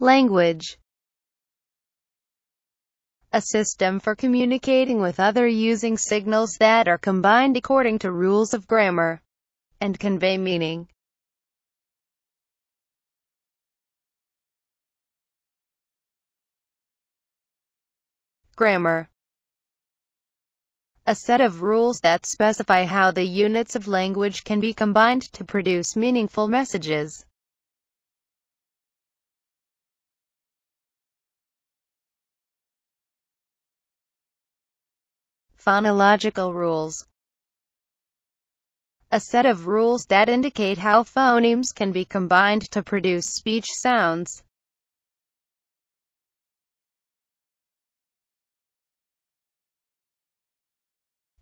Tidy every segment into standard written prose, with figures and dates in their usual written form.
Language. A system for communicating with others using signals that are combined according to rules of grammar and convey meaning. Grammar. A set of rules that specify how the units of language can be combined to produce meaningful messages. Phonological rules. A set of rules that indicate how phonemes can be combined to produce speech sounds.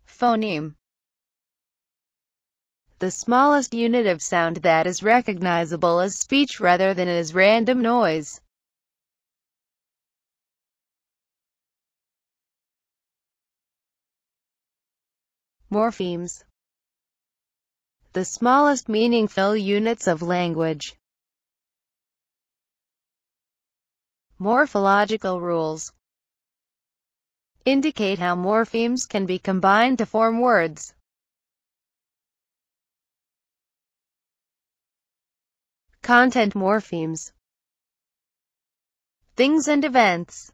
Phoneme. The smallest unit of sound that is recognizable as speech rather than as random noise. Morphemes. The smallest meaningful units of language. Morphological rules indicate how morphemes can be combined to form words. Content morphemes. Things and events.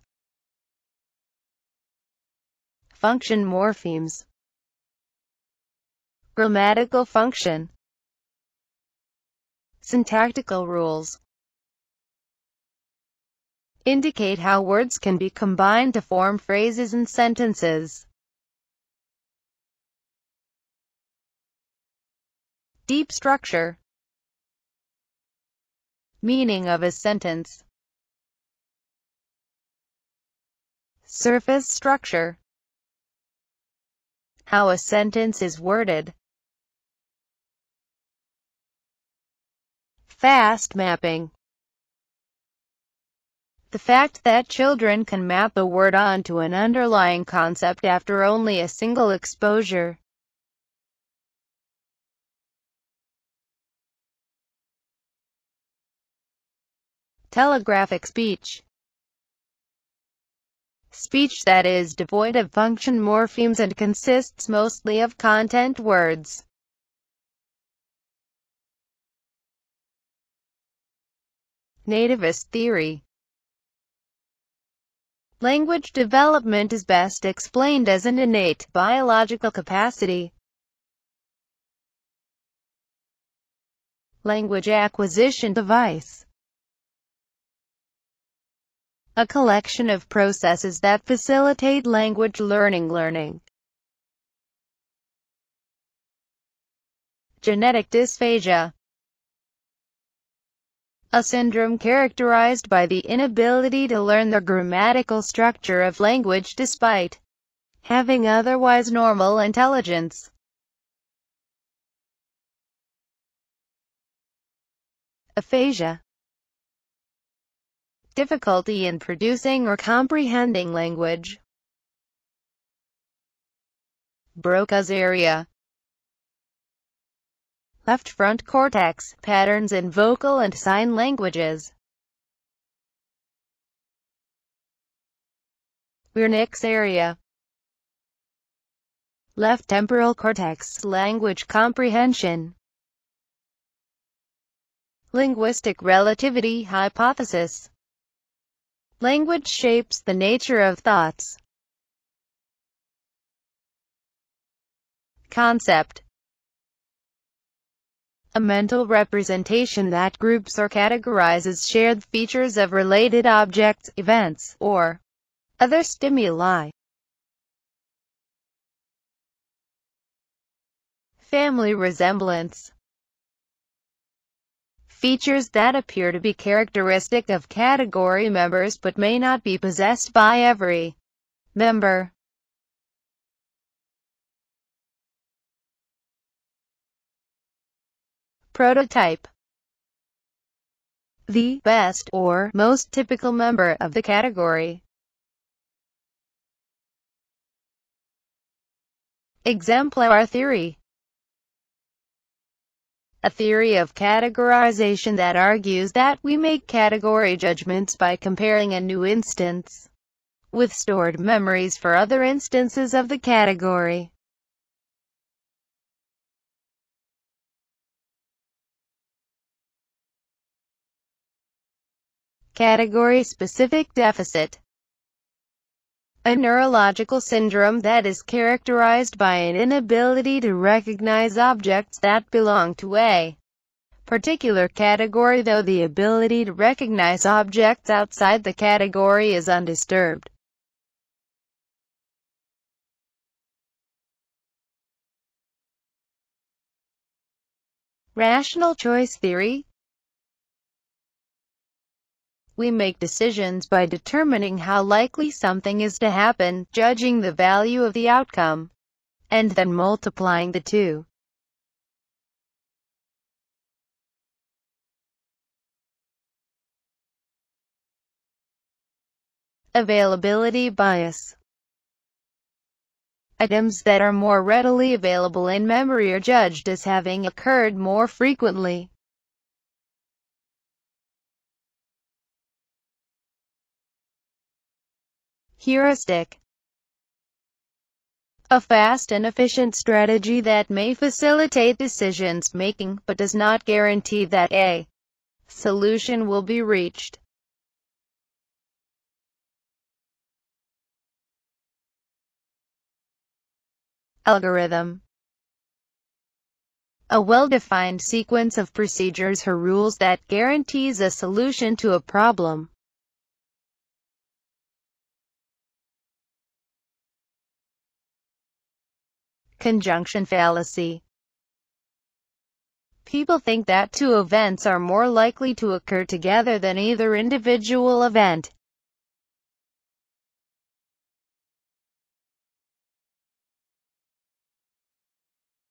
Function morphemes. Grammatical function. Syntactical rules indicate how words can be combined to form phrases and sentences. Deep structure. Meaning of a sentence. Surface structure. How a sentence is worded. Fast mapping. The fact that children can map a word onto an underlying concept after only a single exposure. Telegraphic speech. Speech that is devoid of function morphemes and consists mostly of content words. Nativist theory. Language development is best explained as an innate, biological capacity. Language acquisition device. A collection of processes that facilitate language learning. Genetic dysphasia. A syndrome characterized by the inability to learn the grammatical structure of language despite having otherwise normal intelligence. Aphasia. Difficulty in producing or comprehending language. Broca's area. Left front cortex, patterns in vocal and sign languages. Wernicke's area. Left temporal cortex, language comprehension. Linguistic relativity hypothesis. Language shapes the nature of thoughts. Concept. A mental representation that groups or categorizes shared features of related objects, events, or other stimuli. Family resemblance. Features that appear to be characteristic of category members but may not be possessed by every member. Prototype. The best or most typical member of the category. Exemplar theory. a theory of categorization that argues that we make category judgments by comparing a new instance with stored memories for other instances of the category. Category-specific deficit. A neurological syndrome that is characterized by an inability to recognize objects that belong to a particular category, though the ability to recognize objects outside the category is undisturbed. Rational choice theory. We make decisions by determining how likely something is to happen, judging the value of the outcome, and then multiplying the two. Availability bias. Items that are more readily available in memory are judged as having occurred more frequently. Heuristic. A fast and efficient strategy that may facilitate decision-making, but does not guarantee that a solution will be reached. Algorithm. A well-defined sequence of procedures or rules that guarantees a solution to a problem. Conjunction fallacy. People think that two events are more likely to occur together than either individual event.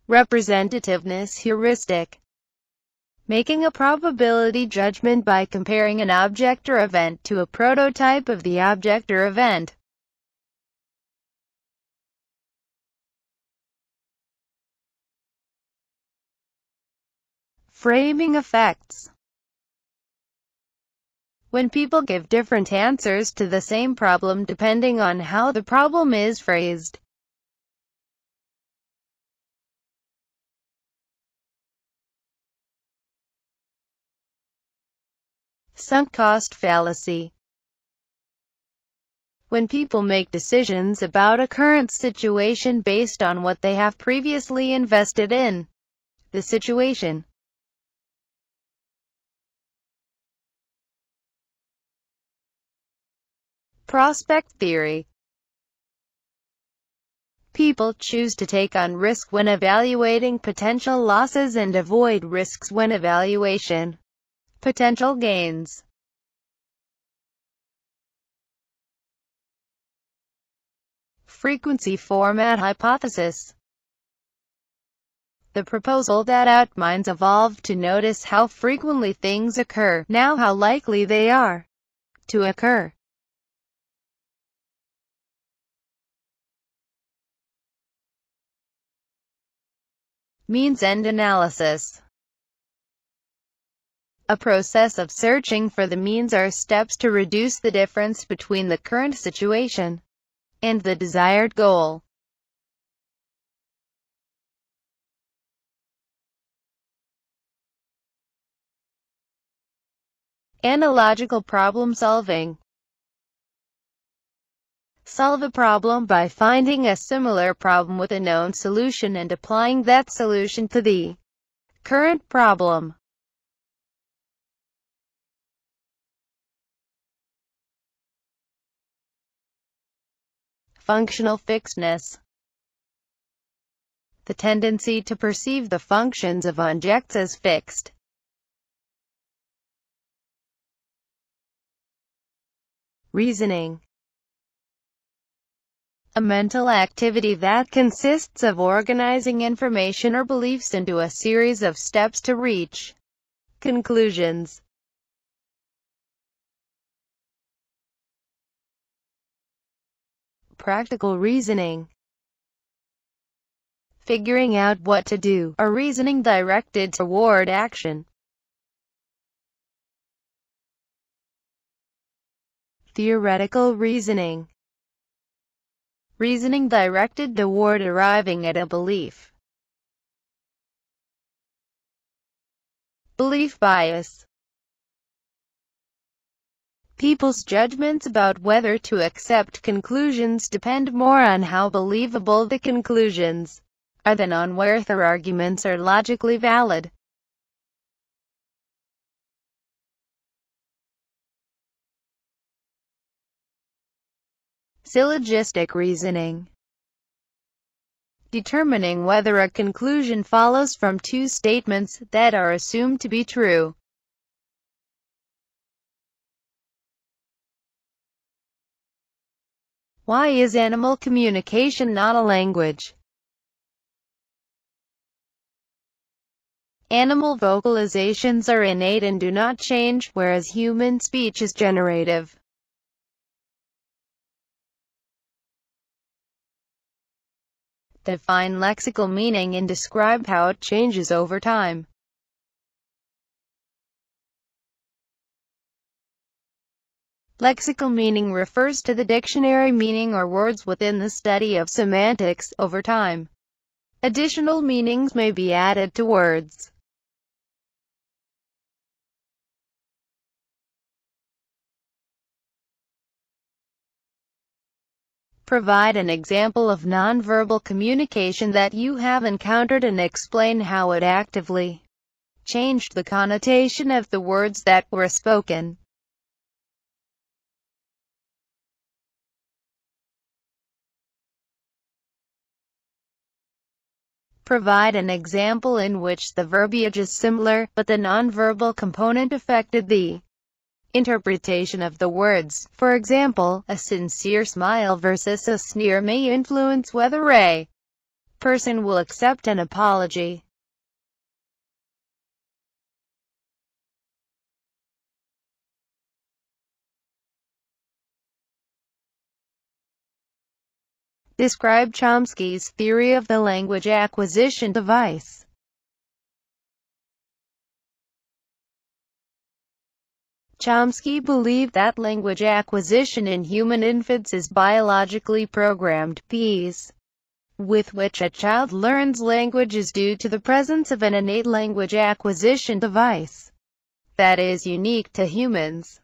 Representativeness heuristic. Making a probability judgment by comparing an object or event to a prototype of the object or event. Framing effects. When people give different answers to the same problem depending on how the problem is phrased. Sunk cost fallacy. When people make decisions about a current situation based on what they have previously invested in the situation. Prospect theory. People choose to take on risk when evaluating potential losses and avoid risks when evaluation potential gains. Frequency format hypothesis. The proposal that outminds evolved to notice how frequently things occur, now how likely they are to occur. Means-end analysis. A process of searching for the means or steps to reduce the difference between the current situation and the desired goal. Analogical problem solving. Solve a problem by finding a similar problem with a known solution and applying that solution to the current problem. Functional fixedness. The tendency to perceive the functions of objects as fixed. Reasoning. A mental activity that consists of organizing information or beliefs into a series of steps to reach conclusions. Practical reasoning. figuring out what to do, or reasoning directed toward action. Theoretical reasoning. Reasoning directed toward arriving at a belief. Belief bias. People's judgments about whether to accept conclusions depend more on how believable the conclusions are than on whether their arguments are logically valid. Syllogistic reasoning. Determining whether a conclusion follows from two statements that are assumed to be true. Why is animal communication not a language? Animal vocalizations are innate and do not change, whereas human speech is generative. Define lexical meaning and describe how it changes over time. Lexical meaning refers to the dictionary meaning or words within the study of semantics. Over time, additional meanings may be added to words. Provide an example of nonverbal communication that you have encountered and explain how it actively changed the connotation of the words that were spoken. Provide an example in which the verbiage is similar, but the nonverbal component affected the interpretation of the words. For example, a sincere smile versus a sneer may influence whether a person will accept an apology. Describe Chomsky's theory of the language acquisition device. Chomsky believed that language acquisition in human infants is biologically programmed. Ease with which a child learns language is due to the presence of an innate language acquisition device that is unique to humans.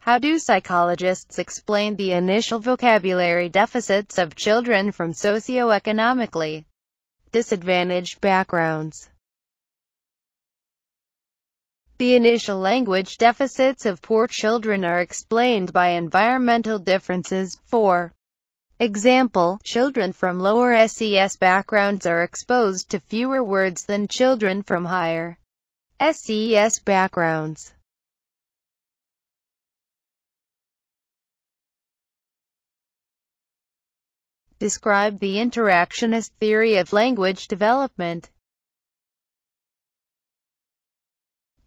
How do psychologists explain the initial vocabulary deficits of children from socioeconomically disadvantaged backgrounds? The initial language deficits of poor children are explained by environmental differences. For example, children from lower SES backgrounds are exposed to fewer words than children from higher SES backgrounds. Describe the interactionist theory of language development.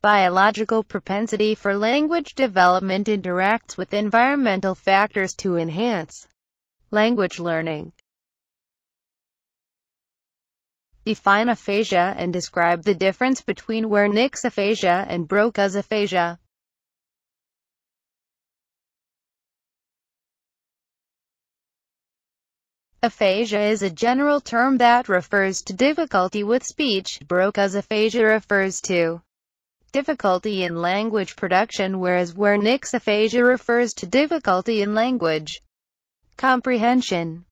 Biological propensity for language development interacts with environmental factors to enhance language learning. Define aphasia and describe the difference between Wernicke's aphasia and Broca's aphasia. Aphasia is a general term that refers to difficulty with speech. Broca's aphasia refers to difficulty in language production, whereas Wernicke's aphasia refers to difficulty in language comprehension.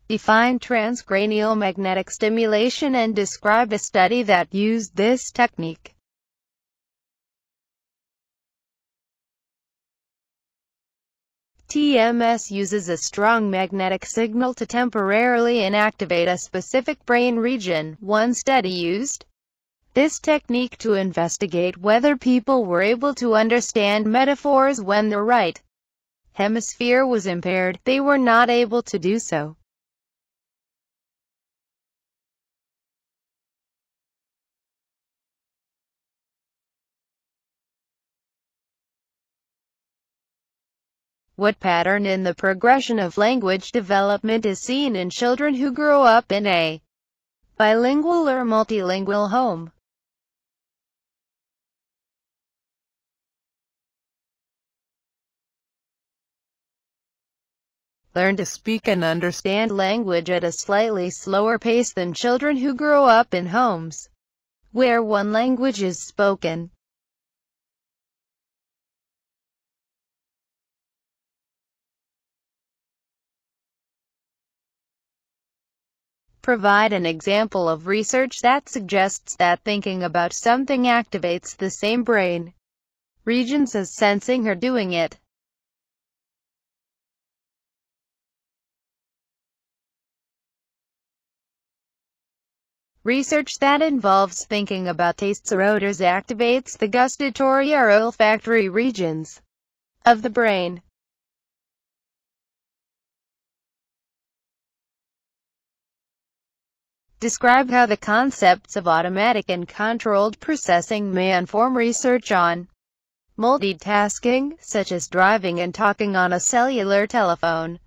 Define transcranial magnetic stimulation and describe a study that used this technique. TMS uses a strong magnetic signal to temporarily inactivate a specific brain region. One study used this technique to investigate whether people were able to understand metaphors when the right hemisphere was impaired, they were not able to do so. What pattern in the progression of language development is seen in children who grow up in a bilingual or multilingual home? Learn to speak and understand language at a slightly slower pace than children who grow up in homes where one language is spoken. Provide an example of research that suggests that thinking about something activates the same brain regions as sensing or doing it. Research that involves thinking about tastes or odors activates the gustatory or olfactory regions of the brain. Describe how the concepts of automatic and controlled processing may inform research on multitasking, such as driving and talking on a cellular telephone.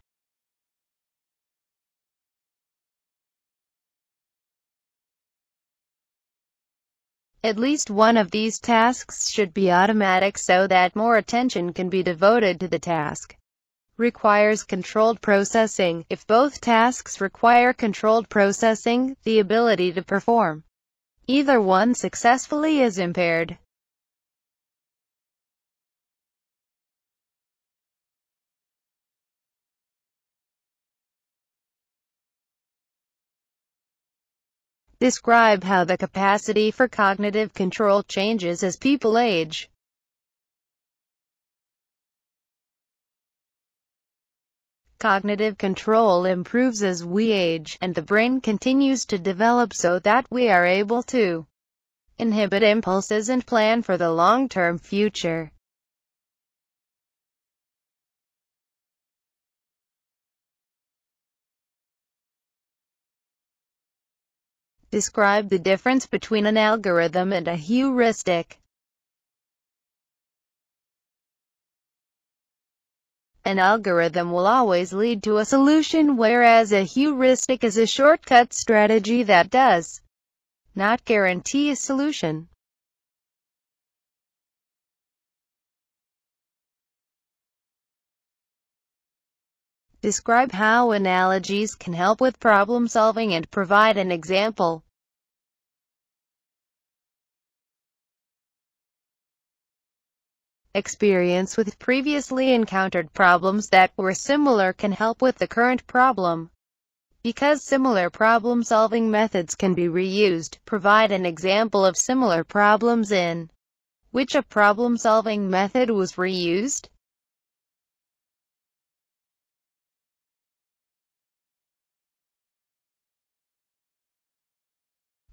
At least one of these tasks should be automatic so that more attention can be devoted to the task. Requires controlled processing. If both tasks require controlled processing, the ability to perform either one successfully is impaired. Describe how the capacity for cognitive control changes as people age. Cognitive control improves as we age, and the brain continues to develop so that we are able to inhibit impulses and plan for the long-term future. Describe the difference between an algorithm and a heuristic. An algorithm will always lead to a solution, whereas a heuristic is a shortcut strategy that does not guarantee a solution. Describe how analogies can help with problem solving and provide an example. Experience with previously encountered problems that were similar can help with the current problem. Because similar problem-solving methods can be reused, provide an example of similar problems in which a problem-solving method was reused.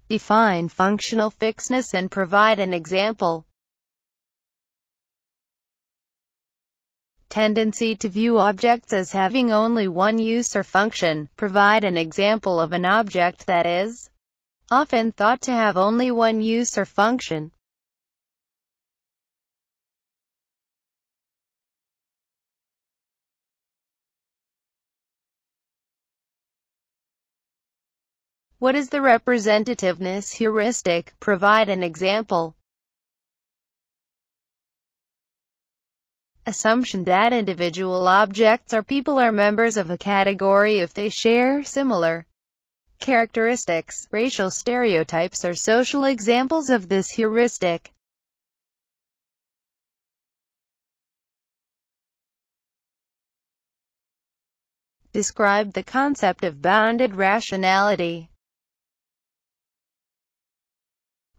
Define functional fixedness and provide an example. Tendency to view objects as having only one use or function. Provide an example of an object that is often thought to have only one use or function. What is the representativeness heuristic? Provide an example. Assumption that individual objects or people are members of a category if they share similar characteristics. Racial stereotypes are social examples of this heuristic. Describe the concept of bounded rationality.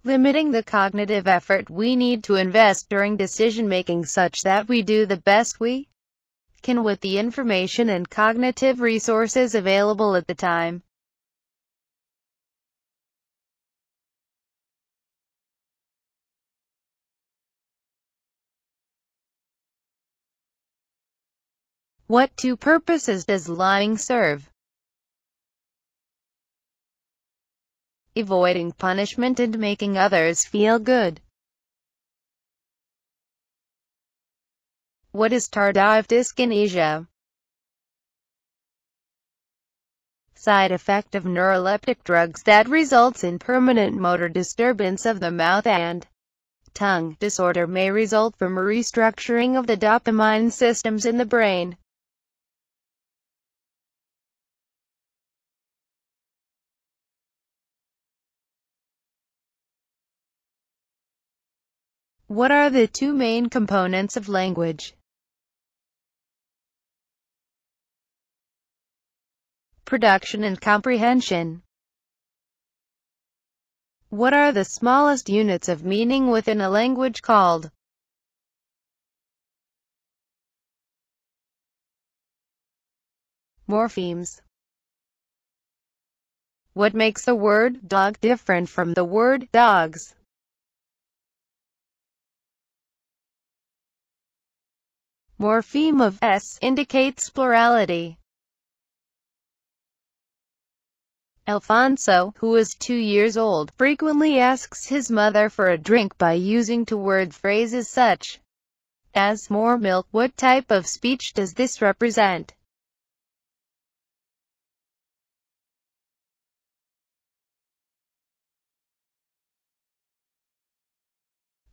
Limiting the cognitive effort we need to invest during decision-making such that we do the best we can with the information and cognitive resources available at the time. What two purposes does lying serve? Avoiding punishment and making others feel good. What is tardive dyskinesia? Side effect of neuroleptic drugs that results in permanent motor disturbance of the mouth and tongue. Disorder may result from a restructuring of the dopamine systems in the brain. What are the two main components of language? Production and comprehension. What are the smallest units of meaning within a language called? Morphemes. What makes the word dog different from the word dogs? Morpheme of s indicates plurality. Alfonso, who is 2 years old, frequently asks his mother for a drink by using two-word phrases such as more milk. What type of speech does this represent?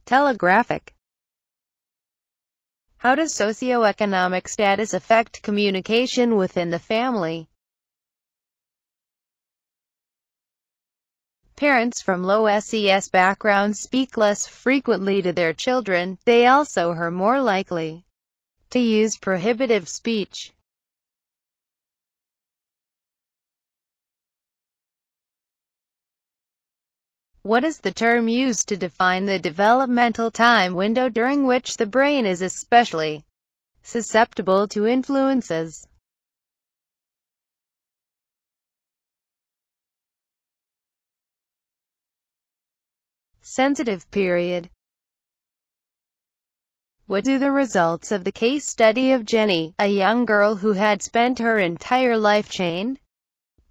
Telegraphic. How does socioeconomic status affect communication within the family? Parents from low SES backgrounds speak less frequently to their children. They also are more likely to use prohibitive speech. What is the term used to define the developmental time window during which the brain is especially susceptible to influences? Sensitive period. What do the results of the case study of Jenny, a young girl who had spent her entire life chained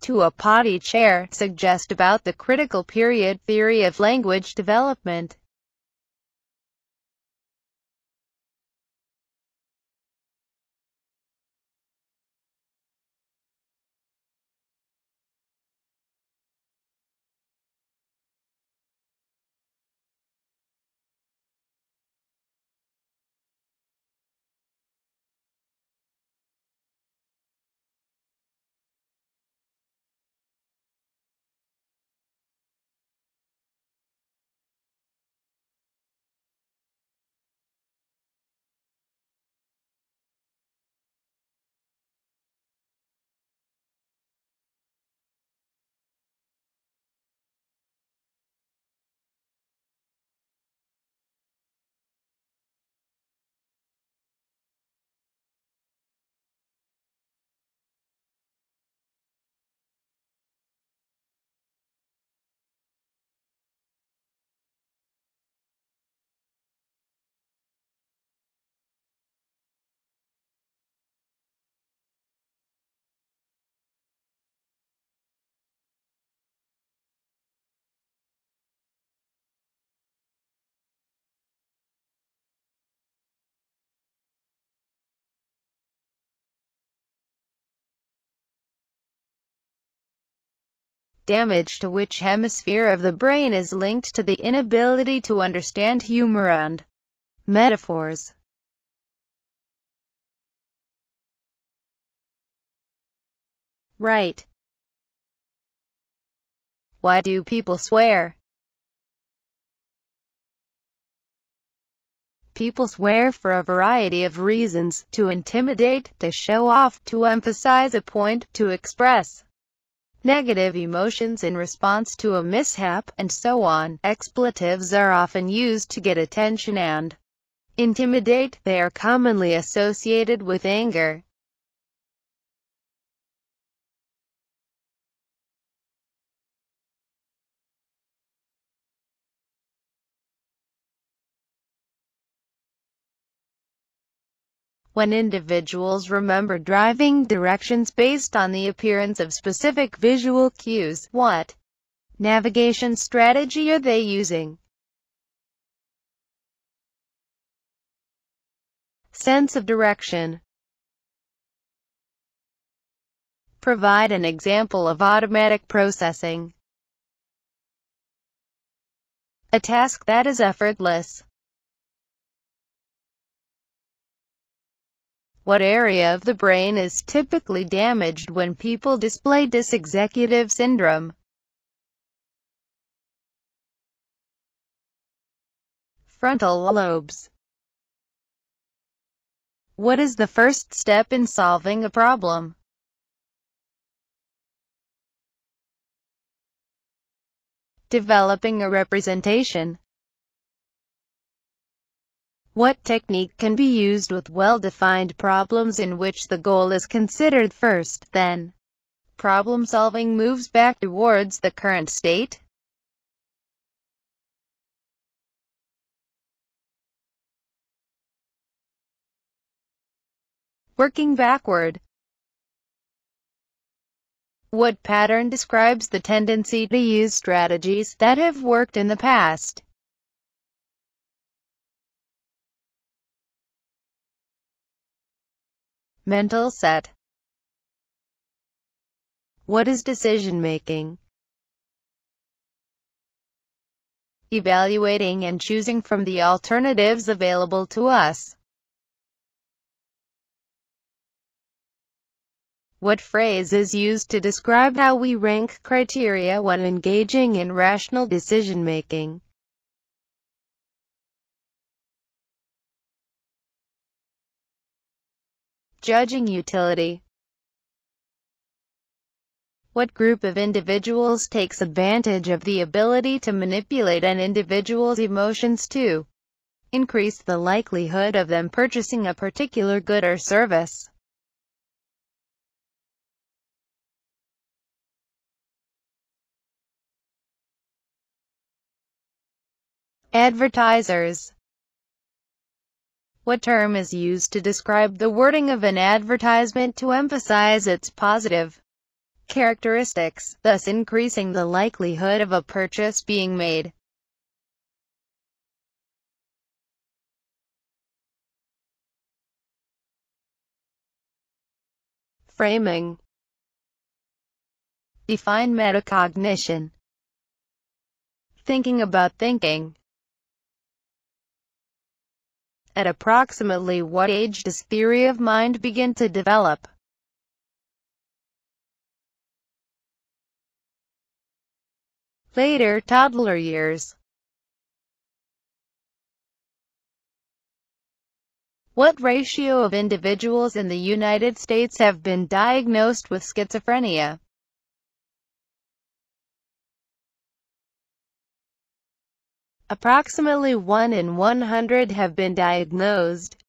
to a potty chair, suggest about the critical period theory of language development? Damage to which hemisphere of the brain is linked to the inability to understand humor and metaphors? Right. Why do people swear? People swear for a variety of reasons: to intimidate, to show off, to emphasize a point, to express negative emotions in response to a mishap, and so on. Expletives are often used to get attention and intimidate. They are commonly associated with anger. When individuals remember driving directions based on the appearance of specific visual cues, what navigation strategy are they using? Sense of direction. Provide an example of automatic processing. A task that is effortless. What area of the brain is typically damaged when people display dysexecutive syndrome? Frontal lobes. What is the first step in solving a problem? Developing a representation. What technique can be used with well-defined problems in which the goal is considered first, then problem-solving moves back towards the current state? Working backward. What pattern describes the tendency to use strategies that have worked in the past? Mental set. What is decision-making? Evaluating and choosing from the alternatives available to us. What phrase is used to describe how we rank criteria when engaging in rational decision-making? Judging utility. What group of individuals takes advantage of the ability to manipulate an individual's emotions to increase the likelihood of them purchasing a particular good or service? Advertisers. What term is used to describe the wording of an advertisement to emphasize its positive characteristics, thus increasing the likelihood of a purchase being made? Framing. Define metacognition. Thinking about thinking. At approximately what age does theory of mind begin to develop? Later toddler years. What ratio of individuals in the United States have been diagnosed with schizophrenia? Approximately 1 in 100 have been diagnosed.